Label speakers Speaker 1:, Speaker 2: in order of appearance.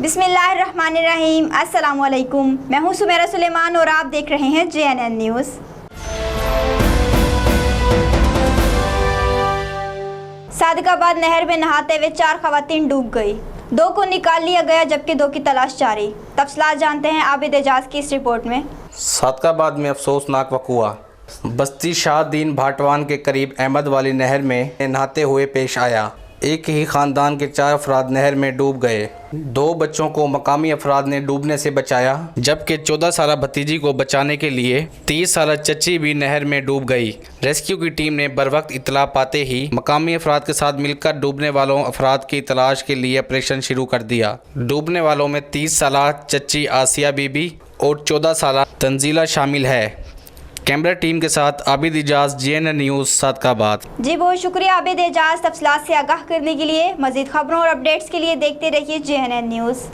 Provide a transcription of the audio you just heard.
Speaker 1: बिस्मिल्लाहिर्रहमानिर्रहीम। अस्सलामुअलैकुम। मैं हूं सुमेरा सुलेमान और आप देख रहे हैं JNN न्यूज़। सादिकाबाद नहर में नहाते हुए 4 खवातीन डूब गई। 2 को निकाल लिया गया जबकि 2 की तलाश जारी। तफसीलात जानते हैं आबिद एजाज की इस रिपोर्ट में।
Speaker 2: सादिकाबाद में अफसोसनाक वक़ुआ बस्ती शाहदीन भाटवान के करीब अहमद वाली नहर में नहाते हुए पेश आया। एक ही ख़ानदान के 4 अफराद नहर में डूब गए। 2 बच्चों को मकामी अफराद ने डूबने से बचाया जबकि 14 साला भतीजी को बचाने के लिए 30 साला चच्ची भी नहर में डूब गई। रेस्क्यू की टीम ने बरवक्त इत्तला पाते ही मकामी अफराद के साथ मिलकर डूबने वालों अफराद की तलाश के लिए ऑपरेशन शुरू कर दिया। डूबने वालों में 30 साला चच्ची आसिया बीबी और 14 साला तंजीला शामिल है। कैमरा टीम के साथ आबिद एजाज, JNN न्यूज़, सादिकाबाद।
Speaker 1: जी बहुत शुक्रिया आबिद एजाज, तफसीलात से आगाह करने के लिए। मज़ीद खबरों और अपडेट्स के लिए देखते रहिए JNN न्यूज़।